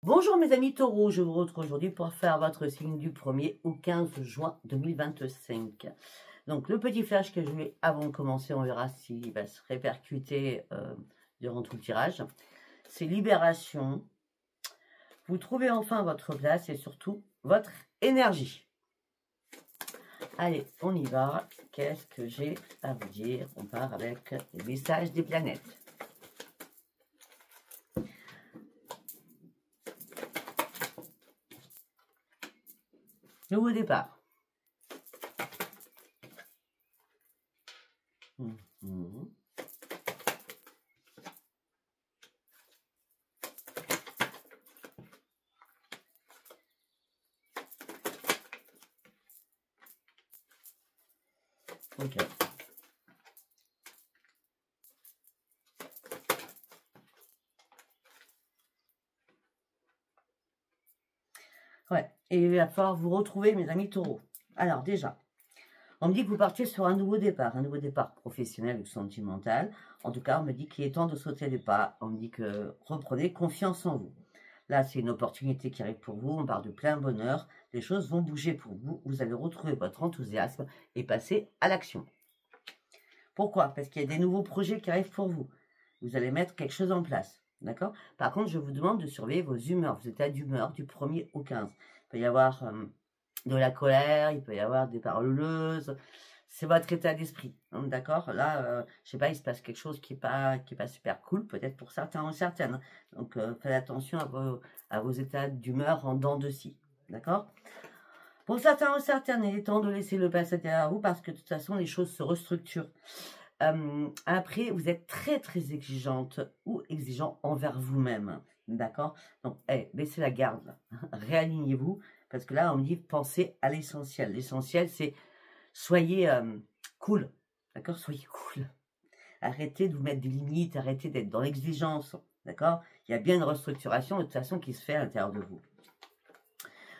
Bonjour mes amis taureaux, je vous retrouve aujourd'hui pour faire votre signe du 1er au 15 juin 2025. Donc le petit flash que je vais avant de commencer, on verra s'il va se répercuter durant tout le tirage. C'est libération. Vous trouvez enfin votre place et surtout votre énergie. Allez, on y va. Qu'est-ce que j'ai à vous dire? On part avec les messages des planètes. Nouveau départ. Ok. Ouais, et il va falloir vous retrouver, mes amis taureaux. Alors déjà, on me dit que vous partiez sur un nouveau départ professionnel ou sentimental. En tout cas, on me dit qu'il est temps de sauter les pas. On me dit que reprenez confiance en vous. Là, c'est une opportunité qui arrive pour vous. On part de plein bonheur. Les choses vont bouger pour vous. Vous allez retrouver votre enthousiasme et passer à l'action. Pourquoi? Parce qu'il y a des nouveaux projets qui arrivent pour vous. Vous allez mettre quelque chose en place. D'accord? Par contre, je vous demande de surveiller vos humeurs, vos états d'humeur du 1er au 15. Il peut y avoir de la colère, il peut y avoir des paroleuses. C'est votre état d'esprit. D'accord? Là, je sais pas, il se passe quelque chose qui est pas super cool, peut-être pour certains ou certaines. Donc, faites attention à vos états d'humeur en dents de scie. D'accord? Pour certains ou certaines, il est temps de laisser le passé derrière vous parce que de toute façon, les choses se restructurent. Après, vous êtes très très exigeante ou exigeant envers vous-même, d'accord? Donc, baissez la garde, réalignez-vous, parce que là, on me dit pensez à l'essentiel. L'essentiel, c'est soyez cool, d'accord? Soyez cool. Arrêtez de vous mettre des limites, arrêtez d'être dans l'exigence, d'accord? Il y a bien une restructuration de toute façon qui se fait à l'intérieur de vous.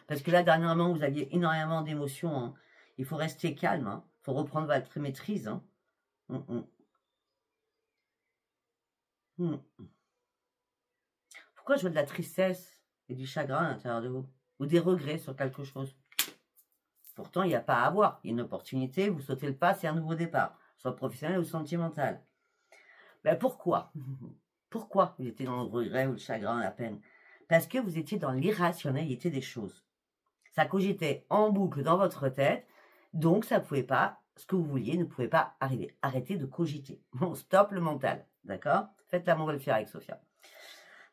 Parce que là, dernièrement, vous aviez énormément d'émotions, hein. Il faut rester calme, hein. Il faut reprendre votre maîtrise, hein. Pourquoi je vois de la tristesse et du chagrin à l'intérieur de vous? Ou des regrets sur quelque chose? Pourtant, il n'y a pas à avoir. Il y a une opportunité, vous sautez le pas, c'est un nouveau départ. Soit professionnel ou sentimental. Ben pourquoi? Pourquoi vous étiez dans le regret ou le chagrin, la peine? Parce que vous étiez dans l'irrationalité des choses. Ça cogitait en boucle dans votre tête, donc ça ne pouvait pas, ce que vous vouliez ne pouvait pas arriver. Arrêtez de cogiter. Bon, stop le mental, d'accord? Faites la montgolfière avec Sophia.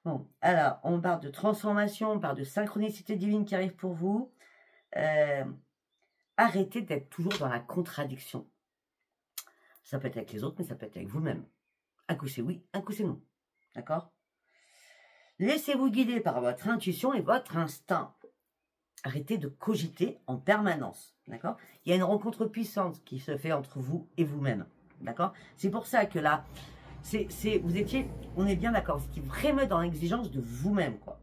Bon, alors, on parle de transformation, on parle de synchronicité divine qui arrive pour vous. Arrêtez d'être toujours dans la contradiction. Ça peut être avec les autres, mais ça peut être avec vous-même. Un coup c'est oui, un coup c'est non. D'accord? Laissez-vous guider par votre intuition et votre instinct. Arrêtez de cogiter en permanence. D'accord? Il y a une rencontre puissante qui se fait entre vous et vous-même. D'accord? C'est pour ça que là, on est bien d'accord, vous étiez vraiment dans l'exigence de vous-même, quoi.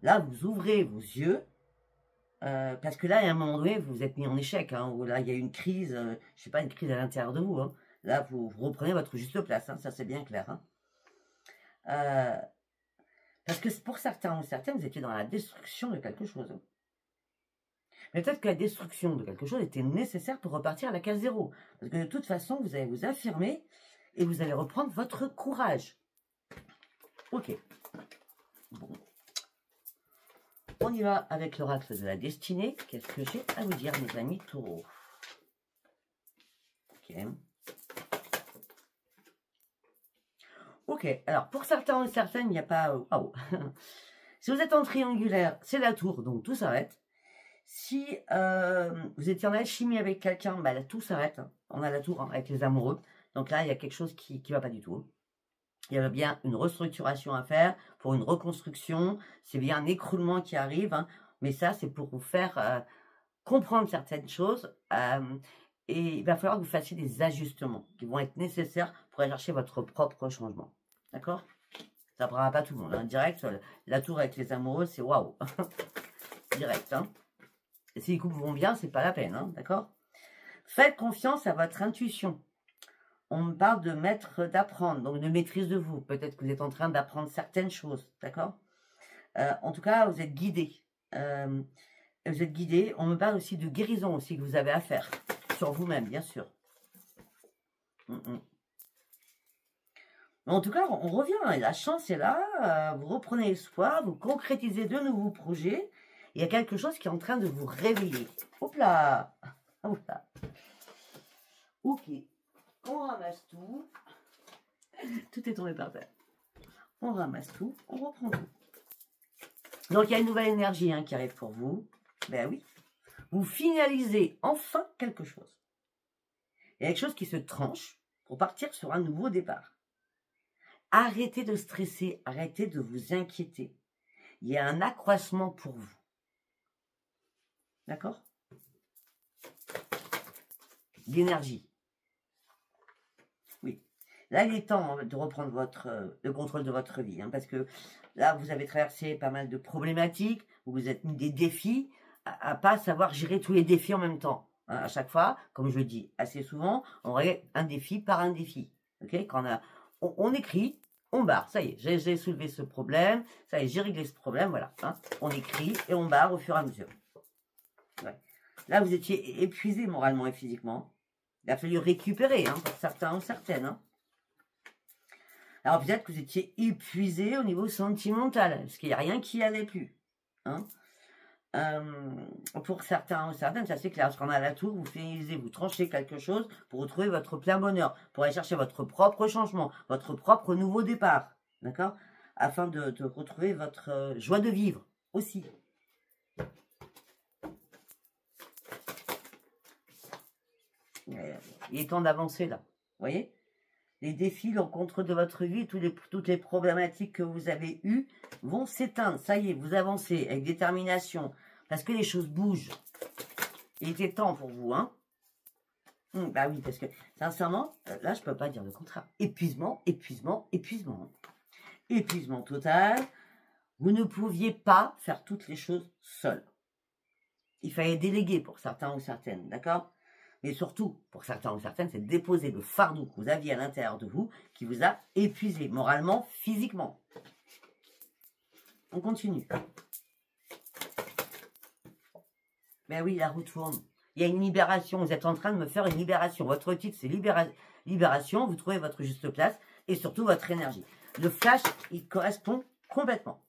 Là, vous ouvrez vos yeux, parce que là, à un moment donné, vous vous êtes mis en échec, hein, ou là, il y a une crise, je sais pas, une crise à l'intérieur de vous, hein. Là, vous reprenez votre juste place, hein, ça c'est bien clair, hein. Parce que pour certains ou certaines, vous étiez dans la destruction de quelque chose. Mais peut-être que la destruction de quelque chose était nécessaire pour repartir à la case zéro. Parce que de toute façon, vous allez vous affirmer et vous allez reprendre votre courage. Ok. Bon. On y va avec l'oracle de la destinée. Qu'est-ce que j'ai à vous dire, mes amis taureaux? Ok. Ok. Alors, pour certains et certaines, il n'y a pas... Waouh. Si vous êtes en triangulaire, c'est la tour, donc tout s'arrête. Si vous étiez en alchimie avec quelqu'un, bah, là, tout s'arrête. On a la tour, hein, avec les amoureux. Donc là, il y a quelque chose qui ne va pas du tout. Il y a bien une restructuration à faire pour une reconstruction. C'est bien un écroulement qui arrive. Hein, mais ça, c'est pour vous faire comprendre certaines choses. Et il va falloir que vous fassiez des ajustements qui vont être nécessaires pour aller chercher votre propre changement. D'accord? Ça ne prendra pas tout le monde. Hein. Direct, la tour avec les amoureux, c'est waouh. Direct, hein. Et si les couples vont bien, c'est pas la peine, hein, d'accord? Faites confiance à votre intuition. On me parle de maître d'apprendre, donc de maîtrise de vous. Peut-être que vous êtes en train d'apprendre certaines choses, d'accord? En tout cas, vous êtes guidé. Vous êtes guidé. On me parle aussi de guérison aussi que vous avez à faire. Sur vous-même, bien sûr. En tout cas, on revient. La chance est là. Vous reprenez espoir. Vous concrétisez de nouveaux projets. Il y a quelque chose qui est en train de vous réveiller. Hop là. Hop là. Ok. On ramasse tout. Tout est tombé par terre. On ramasse tout. On reprend tout. Donc, il y a une nouvelle énergie qui arrive pour vous. Ben oui. Vous finalisez enfin quelque chose. Il y a quelque chose qui se tranche pour partir sur un nouveau départ. Arrêtez de stresser, arrêtez de vous inquiéter. Il y a un accroissement pour vous. D'accord? D'énergie. Oui. Là, il est temps de reprendre le contrôle de votre vie. Parce que là, vous avez traversé pas mal de problématiques. Vous vous êtes mis des défis à pas savoir gérer tous les défis en même temps. À chaque fois, comme je le dis assez souvent, on règle un défi par un défi. Okay? Quand on écrit, on barre. Ça y est, j'ai soulevé ce problème. Ça y est, j'ai réglé ce problème. Voilà. On écrit et on barre au fur et à mesure. Ouais. Là, vous étiez épuisé moralement et physiquement. Il a fallu récupérer pour certains ou certaines. Alors, peut-être que vous étiez épuisé au niveau sentimental, parce qu'il n'y a rien qui allait plus. Pour certains ou certaines, ça c'est clair. Parce qu'on a la tour, vous finissez, vous tranchez quelque chose pour retrouver votre plein bonheur, pour aller chercher votre propre changement, votre propre nouveau départ, d'accord? Afin de retrouver votre joie de vivre aussi. Il est temps d'avancer là, vous voyez? Les défis, l'encontre de votre vie, toutes les problématiques que vous avez eues vont s'éteindre. Ça y est, vous avancez avec détermination. Parce que les choses bougent. Il était temps pour vous, bah oui, parce que, sincèrement, là, je ne peux pas dire le contraire. Épuisement, épuisement, épuisement. Épuisement total. Vous ne pouviez pas faire toutes les choses seul. Il fallait déléguer pour certains ou certaines, d'accord? Mais surtout, pour certains ou certaines, c'est déposer le fardeau que vous aviez à l'intérieur de vous qui vous a épuisé, moralement, physiquement. On continue. Ben oui, la roue tourne. Il y a une libération. Vous êtes en train de me faire une libération. Votre titre, c'est libération. Vous trouvez votre juste place et surtout votre énergie. Le flash, il correspond complètement.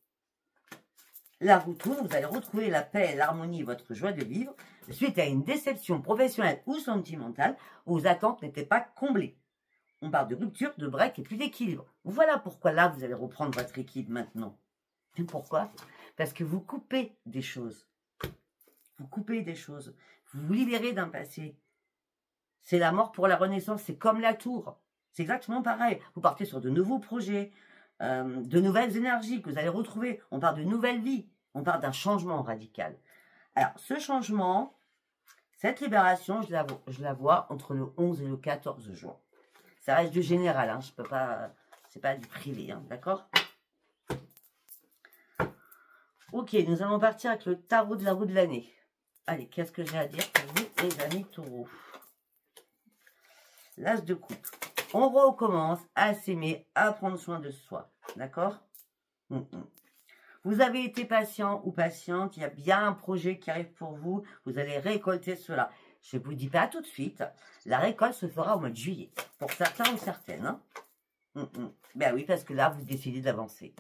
La roue tourne. Vous allez retrouver la paix, l'harmonie, votre joie de vivre suite à une déception professionnelle ou sentimentale où vos attentes n'étaient pas comblées. On parle de rupture, de break et plus d'équilibre. Voilà pourquoi là, vous allez reprendre votre équilibre maintenant. Et pourquoi? Parce que vous coupez des choses. Vous coupez des choses. Vous vous libérez d'un passé. C'est la mort pour la renaissance. C'est comme la tour. C'est exactement pareil. Vous partez sur de nouveaux projets, de nouvelles énergies que vous allez retrouver. On parle de nouvelle vie. On parle d'un changement radical. Alors, ce changement, cette libération, je la vois entre le 11 et le 14 juin. Ça reste du général. Je peux pas... C'est pas du privé. D'accord? Ok, nous allons partir avec le tarot de la roue de l'année. Allez, qu'est-ce que j'ai à dire pour vous, les amis taureaux? L'as de coupe. On recommence à s'aimer, à prendre soin de soi. D'accord? Vous avez été patient ou patiente. Il y a bien un projet qui arrive pour vous. Vous allez récolter cela. Je ne vous dis pas tout de suite. La récolte se fera au mois de juillet. Pour certains ou certaines. Ben oui, parce que là, vous décidez d'avancer.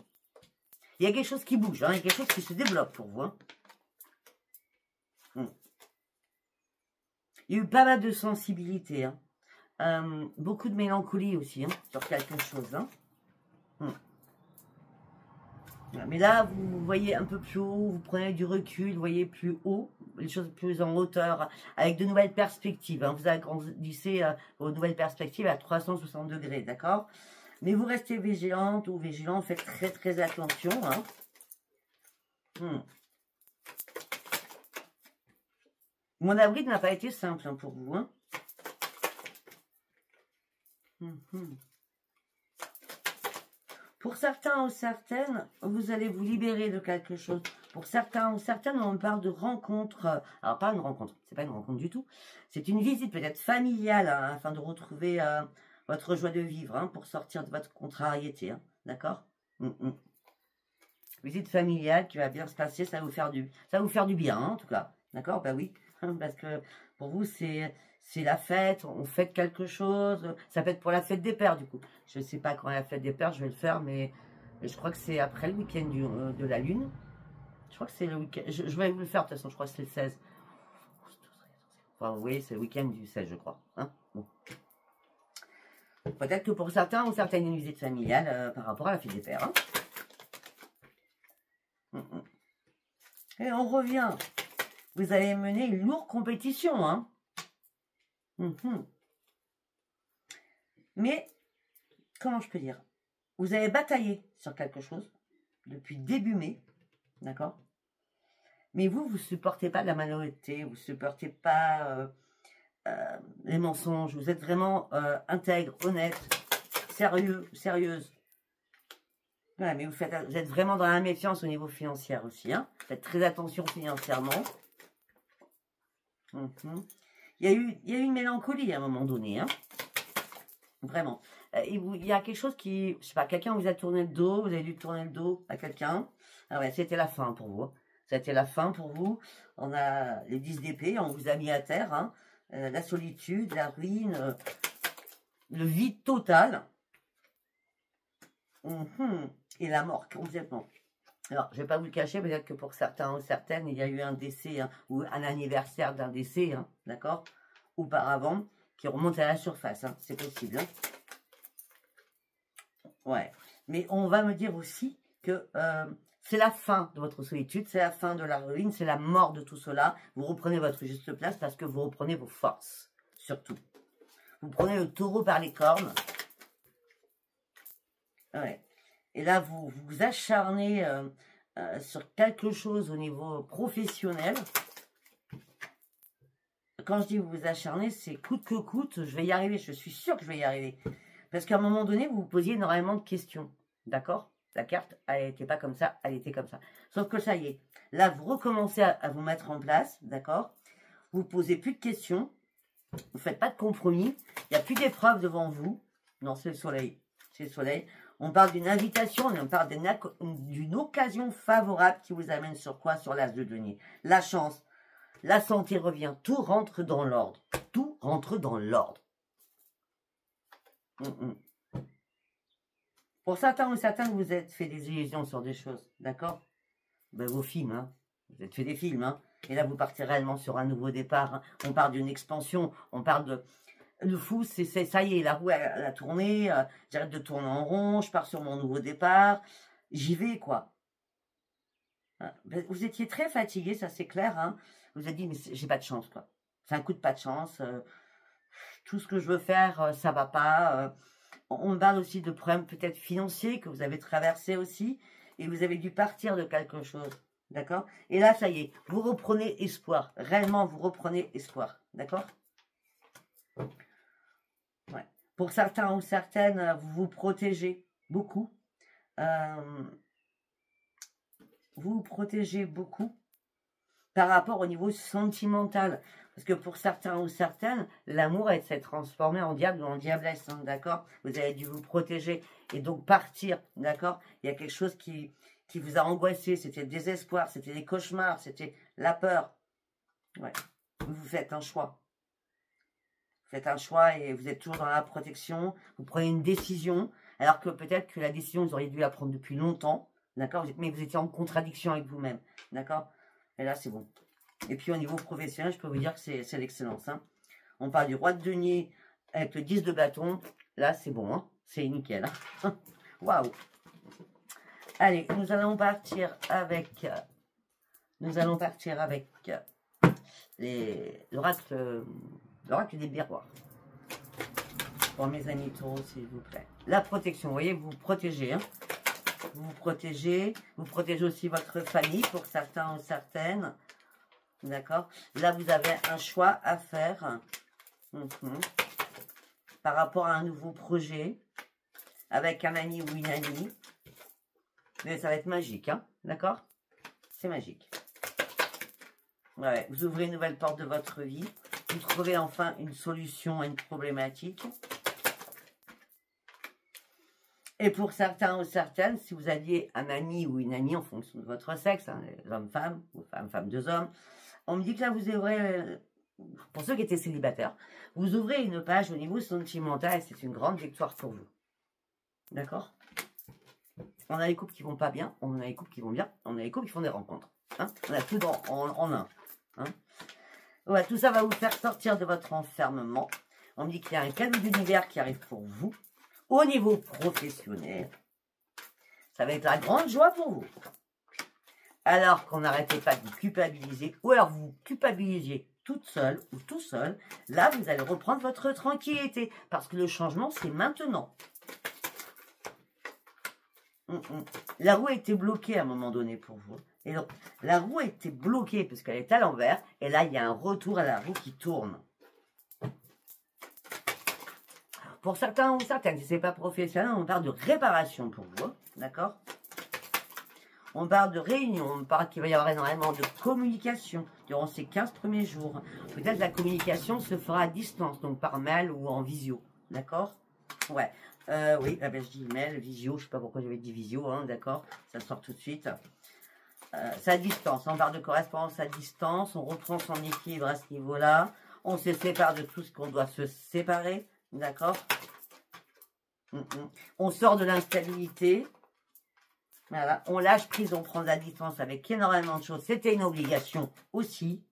Il y a quelque chose qui bouge. Il y a quelque chose qui se développe pour vous. Il y a eu pas mal de sensibilité. Beaucoup de mélancolie aussi sur quelque chose. Mais là, vous voyez un peu plus haut, vous prenez du recul, vous voyez plus haut, les choses plus en hauteur, avec de nouvelles perspectives. Vous agrandissez vos nouvelles perspectives à 360 degrés, d'accord? Mais vous restez vigilante ou vigilant, faites très très attention. Mon avril n'a pas été simple pour vous. Pour certains ou certaines, vous allez vous libérer de quelque chose. Pour certains ou certaines, on parle de rencontre. Alors, pas une rencontre, c'est pas une rencontre du tout. C'est une visite peut-être familiale, afin de retrouver votre joie de vivre, pour sortir de votre contrariété. D'accord? Visite familiale qui va bien se passer, ça va vous faire du bien, hein, en tout cas. D'accord? Bah oui, parce que pour vous, c'est la fête, on fête quelque chose. Ça peut être pour la fête des pères, du coup. Je ne sais pas quand est la fête des pères, je vais le faire, mais je crois que c'est après le week-end de la Lune. Je crois que c'est le week-end. Je vais vous le faire, de toute façon, je crois que c'est le 16. Enfin, oui, c'est le week-end du 16, je crois. Hein, bon. Peut-être que pour certains ou certaines, une visite familiale par rapport à la fête des pères. Hein. Et on revient. Vous avez mené une lourde compétition. Hein. Mais, comment je peux dire? Vous avez bataillé sur quelque chose depuis début mai. D'accord? Mais vous ne supportez pas la malhonnêteté. Vous ne supportez pas les mensonges. Vous êtes vraiment intègre, honnête, sérieux, sérieuse. Ouais, mais vous êtes vraiment dans la méfiance au niveau financier aussi. Hein. Faites très attention financièrement. Il y a eu une mélancolie à un moment donné. Hein. Vraiment. Il y a quelque chose qui... Je sais pas, quelqu'un vous a tourné le dos. Vous avez dû tourner le dos à quelqu'un. Ah ouais, c'était la fin pour vous. C'était la fin pour vous. On a les 10 d'épée. On vous a mis à terre. Hein. La solitude, la ruine, le vide total. Et la mort complètement. Alors, je ne vais pas vous le cacher, peut-être que pour certains ou certaines, il y a eu un décès hein, ou un anniversaire d'un décès, hein, d'accord, auparavant, qui remonte à la surface, hein, c'est possible. Hein. Ouais, mais on va me dire aussi que c'est la fin de votre solitude, c'est la fin de la ruine, c'est la mort de tout cela. Vous reprenez votre juste place parce que vous reprenez vos forces, surtout. Vous prenez le taureau par les cornes. Ouais. Et là, vous vous acharnez sur quelque chose au niveau professionnel. Quand je dis vous vous acharnez, c'est coûte que coûte, je vais y arriver, je suis sûre que je vais y arriver. Parce qu'à un moment donné, vous vous posiez énormément de questions. D'accord? La carte, elle n'était pas comme ça, elle était comme ça. Sauf que ça y est, là, vous recommencez à vous mettre en place, d'accord? Vous ne posez plus de questions, vous ne faites pas de compromis, il n'y a plus d'épreuves devant vous. Non, c'est le soleil, c'est le soleil. On parle d'une invitation, on parle d'une occasion favorable qui vous amène sur quoi? Sur l'as de denier. La chance, la santé revient, tout rentre dans l'ordre. Tout rentre dans l'ordre. Pour certains ou certaines, vous êtes fait des illusions sur des choses, d'accord? Ben, vos films, hein. Vous êtes fait des films, hein. Et là, vous partez réellement sur un nouveau départ. Hein. On parle d'une expansion, on parle de... Le fou, c'est ça y est, la roue elle a tourné, j'arrête de tourner en rond, je pars sur mon nouveau départ, j'y vais, quoi. Vous étiez très fatigué, ça c'est clair, hein. Vous avez dit, mais j'ai pas de chance, quoi. C'est un coup de pas de chance, tout ce que je veux faire, ça va pas. On parle aussi de problèmes peut-être financiers que vous avez traversés aussi, et vous avez dû partir de quelque chose, d'accord? Et là, ça y est, vous reprenez espoir, réellement, vous reprenez espoir, d'accord? Ouais. Pour certains ou certaines, vous vous protégez beaucoup. Vous vous protégez beaucoup par rapport au niveau sentimental. Parce que pour certains ou certaines, l'amour s'est transformé en diable ou en diablesse, hein, d'accord? Vous avez dû vous protéger et donc partir, d'accord? Il y a quelque chose qui vous a angoissé, c'était le désespoir, c'était les cauchemars, c'était la peur. Ouais. Vous faites un choix. Faites un choix et vous êtes toujours dans la protection. Vous prenez une décision, alors que peut-être que la décision, vous auriez dû la prendre depuis longtemps, d'accord? Mais vous étiez en contradiction avec vous-même, d'accord? Et là, c'est bon. Et puis, au niveau professionnel, je peux vous dire que c'est l'excellence. Hein. On parle du roi de denier avec le 10 de bâton. Là, c'est bon, hein? C'est nickel. Hein. Waouh! Allez, nous allons partir avec... l'oracle des miroirs. Pour mes amis taureaux, s'il vous plaît. La protection, vous voyez, vous vous protégez. Hein. Vous protégez aussi votre famille pour certains ou certaines. D'accord? Là, vous avez un choix à faire par rapport à un nouveau projet avec un ami ou une amie. Mais ça va être magique, hein? D'accord? C'est magique. Ouais, vous ouvrez une nouvelle porte de votre vie. Vous trouvez enfin une solution à une problématique. Et pour certains ou certaines, si vous aviez un ami ou une amie en fonction de votre sexe, hein, les hommes-femmes, ou femmes-femmes, deux hommes, on me dit que là, vous ouvrez, pour ceux qui étaient célibataires, vous ouvrez une page au niveau sentimental et c'est une grande victoire pour vous. D'accord? On a les couples qui vont pas bien, on a les couples qui vont bien, on a les couples qui font des rencontres. Hein, on a tout en un. Hein. Ouais, tout ça va vous faire sortir de votre enfermement. On me dit qu'il y a un cadeau d'univers qui arrive pour vous. Au niveau professionnel, ça va être la grande joie pour vous. Alors qu'on n'arrêtait pas de vous culpabiliser, ou alors vous culpabilisiez toute seule ou tout seul, là vous allez reprendre votre tranquillité, parce que le changement c'est maintenant. La roue était bloquée à un moment donné pour vous. Et donc, la roue était bloquée parce qu'elle est à l'envers, et là il y a un retour à la roue qui tourne. Pour certains ou certaines, si ce n'est pas professionnel, on parle de réparation pour vous, d'accord? On parle de réunion, on parle qu'il va y avoir énormément de communication durant ces 15 premiers jours. Peut-être la communication se fera à distance, donc par mail ou en visio, d'accord? Ouais, oui, ben, je dis mail, visio, je ne sais pas pourquoi j'avais dit visio, hein, d'accord? Ça sort tout de suite. C'est à distance, on parle de correspondance à distance, on reprend son équilibre à ce niveau-là, on se sépare de tout ce qu'on doit se séparer. D'accord? On sort de l'instabilité. Voilà. On lâche prise, on prend de la distance avec énormément de choses. C'était une obligation aussi.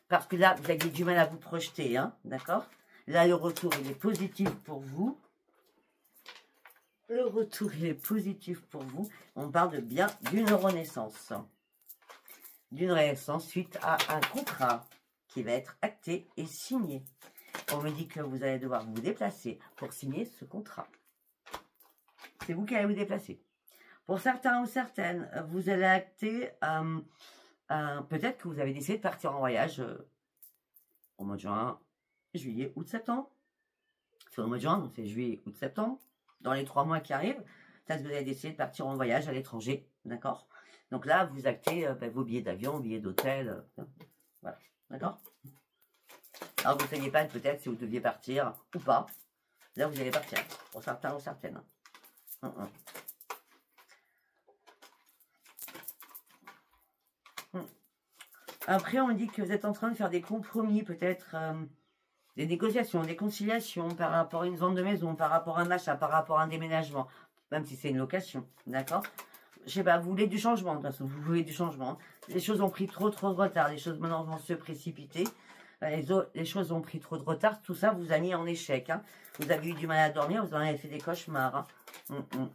Parce que là, vous aviez du mal à vous projeter. Hein, d'accord? Là, le retour, il est positif pour vous. Le retour, il est positif pour vous. On parle de bien d'une renaissance. D'une renaissance suite à un contrat qui va être acté et signé. On me dit que vous allez devoir vous déplacer pour signer ce contrat. C'est vous qui allez vous déplacer. Pour certains ou certaines, vous allez acter, peut-être que vous avez décidé de partir en voyage au mois de juin, juillet, août, septembre. C'est au mois de juin, donc c'est juillet, août, septembre. Dans les 3 mois qui arrivent, peut-être que vous avez décidé de partir en voyage à l'étranger, d'accord? Donc là, vous actez vos billets d'avion, billets d'hôtel, voilà, d'accord? Alors, vous ne saviez pas peut-être si vous deviez partir ou pas. Là, vous allez partir, pour certains ou certaines. Après, on dit que vous êtes en train de faire des compromis, peut-être des négociations, des conciliations par rapport à une vente de maison, par rapport à un achat, par rapport à un déménagement, même si c'est une location, d'accord? Je sais pas, vous voulez du changement, de toute façon, vous voulez du changement. Les choses ont pris trop de retard, les choses maintenant vont se précipiter. Les choses ont pris trop de retard, tout ça vous a mis en échec. Hein. Vous avez eu du mal à dormir, vous en avez fait des cauchemars. Hein.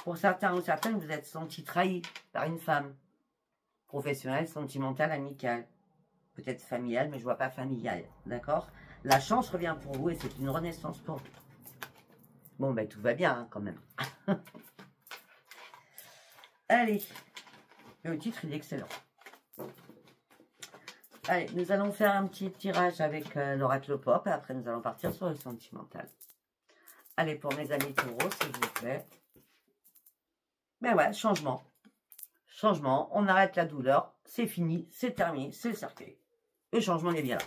Pour certains ou certaines, vous êtes senti trahi par une femme. Professionnelle, sentimentale, amicale. Peut-être familiale, mais je ne vois pas familiale. D'accord? La chance revient pour vous et c'est une renaissance pour vous. Bon, ben tout va bien hein, quand même. Allez. Le titre, il est excellent. Allez, nous allons faire un petit tirage avec l'oracle pop. Et après, nous allons partir sur le sentimental. Allez, pour mes amis taureaux, s'il vous plaît. Ben ouais, changement. Changement. On arrête la douleur. C'est fini. C'est terminé. C'est certé. Le changement est bien là.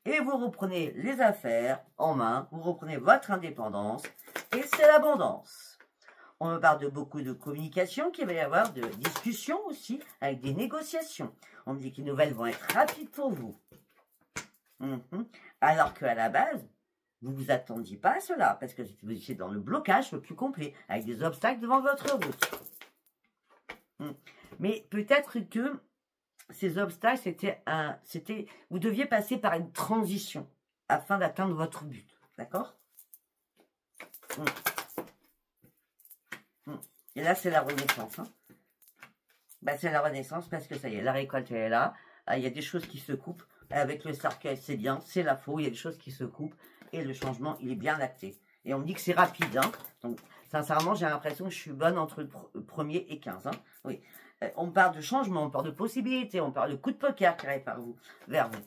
Et vous reprenez les affaires en main. Vous reprenez votre indépendance. Et c'est l'abondance. On me parle de beaucoup de communication, qu'il va y avoir de discussions aussi, avec des négociations. On me dit que les nouvelles vont être rapides pour vous. Alors qu'à la base, vous ne vous attendiez pas à cela, parce que vous étiez dans le blocage le plus complet, avec des obstacles devant votre route. Mais peut-être que ces obstacles, vous deviez passer par une transition, afin d'atteindre votre but. D'accord? Et là, c'est la renaissance. Hein. Ben, c'est la renaissance parce que ça y est, la récolte elle est là. Il y a des choses qui se coupent. Avec le cercueil, c'est bien, c'est la faux. Il y a des choses qui se coupent et le changement, il est bien acté. Et on me dit que c'est rapide. Hein. Donc, sincèrement, j'ai l'impression que je suis bonne entre le 1er et 15. Hein. Oui. On parle de changement, on parle de possibilités, on parle de coups de poker qui arrivent vers vous.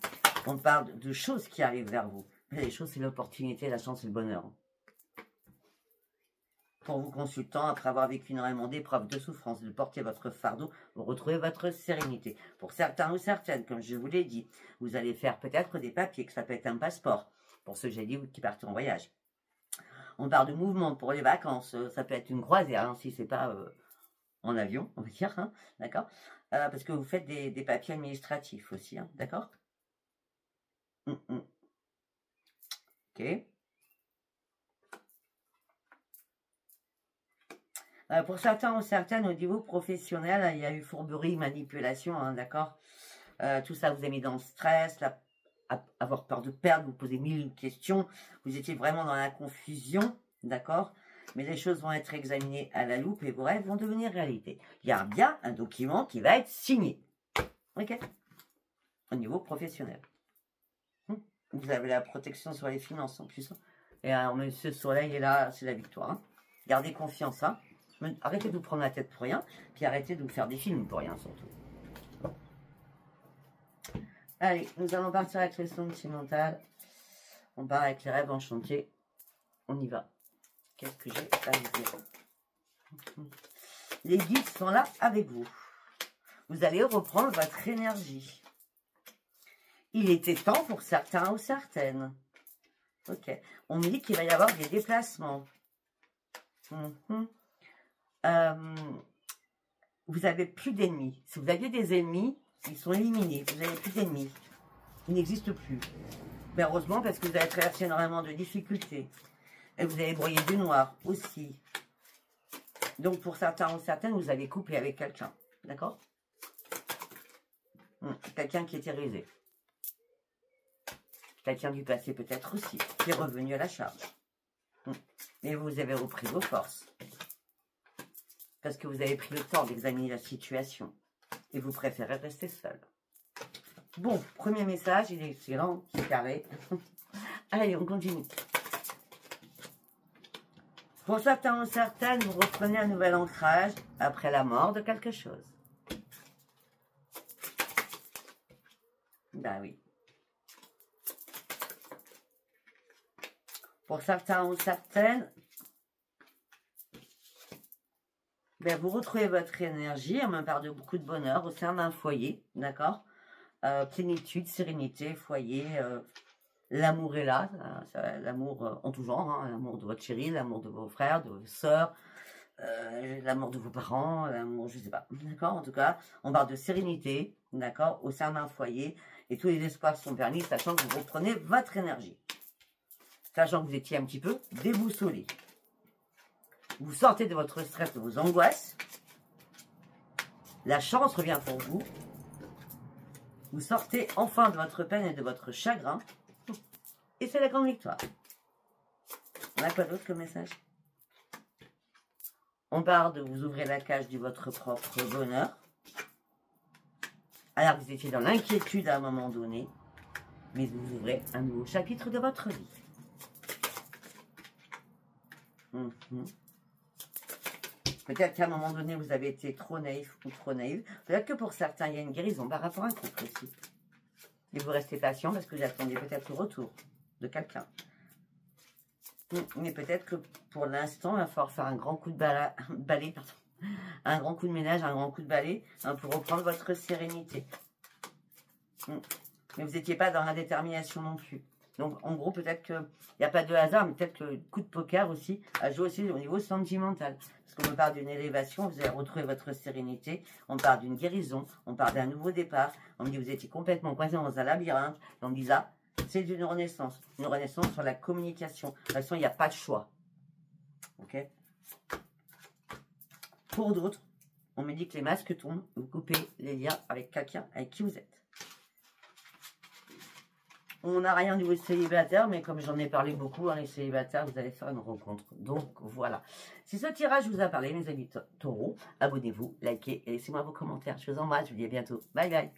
On parle de choses qui arrivent vers vous. Mais les choses, c'est l'opportunité, la chance et le bonheur. pour vous consultant, après avoir vécu énormément d'épreuves, de souffrances, de porter votre fardeau, vous retrouvez votre sérénité. Pour certains ou certaines, comme je vous l'ai dit, vous allez faire peut-être des papiers, que ça peut être un passeport, pour ceux, j'ai dit, qui partent en voyage. On parle de mouvement pour les vacances, ça peut être une croisière, hein, si c'est pas en avion, on va dire, hein, d'accord, parce que vous faites des papiers administratifs aussi, hein, d'accord. Ok. Pour certains ou certaines, au niveau professionnel, il y a eu fourberie, manipulation, hein, d'accord. Tout ça vous a mis dans le stress, avoir peur de perdre, vous posez mille questions, vous étiez vraiment dans la confusion, d'accord. Mais les choses vont être examinées à la loupe et vos rêves vont devenir réalité. Il y a bien un document qui va être signé, ok, au niveau professionnel. Vous avez la protection sur les finances en plus. Et alors, Monsieur Soleil est là, c'est la victoire. Hein. Gardez confiance, hein. Arrêtez de vous prendre la tête pour rien, puis arrêtez de vous faire des films pour rien surtout. Allez, nous allons partir avec les sentimentales. On part avec les rêves enchantés. On y va. Qu'est-ce que j'ai à vous dire? Les guides sont là avec vous. Vous allez reprendre votre énergie. Il était temps pour certains ou certaines. Ok. On me dit qu'il va y avoir des déplacements. Vous n'avez plus d'ennemis. Si vous aviez des ennemis, ils sont éliminés. Vous n'avez plus d'ennemis. Ils n'existent plus. Mais heureusement, parce que vous avez traversé énormément de difficultés. Et vous avez broyé du noir aussi. Donc, pour certains ou certaines, vous avez couplé avec quelqu'un. D'accord? Quelqu'un qui était rusé. Quelqu'un du passé peut-être aussi, qui est revenu à la charge. Et vous avez repris vos forces. Parce que vous avez pris le temps d'examiner la situation. Et vous préférez rester seul. Bon, premier message, il est excellent, c'est carré. Allez, on continue. Pour certains ou certaines, vous reprenez un nouvel ancrage après la mort de quelque chose. Ben oui. Pour certains ou certaines, ben vous retrouvez votre énergie, on me parle de beaucoup de bonheur au sein d'un foyer, d'accord, plénitude, sérénité, foyer, l'amour est là, l'amour en tout genre, hein, l'amour de votre chérie, l'amour de vos frères, de vos sœurs, l'amour de vos parents, l'amour, je sais pas, d'accord, en tout cas, on parle de sérénité, d'accord, au sein d'un foyer, et tous les espoirs sont permis, sachant que vous reprenez votre énergie. Sachant que vous étiez un petit peu déboussolé. Vous sortez de votre stress, de vos angoisses. La chance revient pour vous. Vous sortez enfin de votre peine et de votre chagrin. Et c'est la grande victoire. On a quoi d'autre comme message? On parle de vous ouvrir la cage de votre propre bonheur. Alors que vous étiez dans l'inquiétude à un moment donné. Mais vous ouvrez un nouveau chapitre de votre vie. Peut-être qu'à un moment donné, vous avez été trop naïf ou trop naïve. Peut-être que pour certains, il y a une guérison par rapport à un couple aussi. Et vous restez patient parce que vous attendez peut-être le retour de quelqu'un. Mais peut-être que pour l'instant, il va falloir faire un grand coup de balai, un grand coup de ménage, un grand coup de balai, hein, pour reprendre votre sérénité. Mais vous n'étiez pas dans la détermination non plus. Donc, en gros, peut-être qu'il n'y a pas de hasard, mais peut-être que le coup de poker aussi a joué aussi au niveau sentimental. Parce qu'on me parle d'une élévation, vous allez retrouver votre sérénité. On parle d'une guérison, on parle d'un nouveau départ. On me dit que vous étiez complètement coincé dans un labyrinthe. Et on me dit ça, c'est une renaissance. Une renaissance sur la communication. De toute façon, il n'y a pas de choix. Ok? Pour d'autres, on me dit que les masques tombent. Vous coupez les liens avec quelqu'un avec qui vous êtes. On n'a rien au niveau célibataire, mais comme j'en ai parlé beaucoup, hein, les célibataires, vous allez faire une rencontre. Donc, voilà. Si ce tirage vous a parlé, mes amis taureaux, abonnez-vous, likez et laissez-moi vos commentaires. Je vous embrasse, je vous dis à bientôt. Bye bye.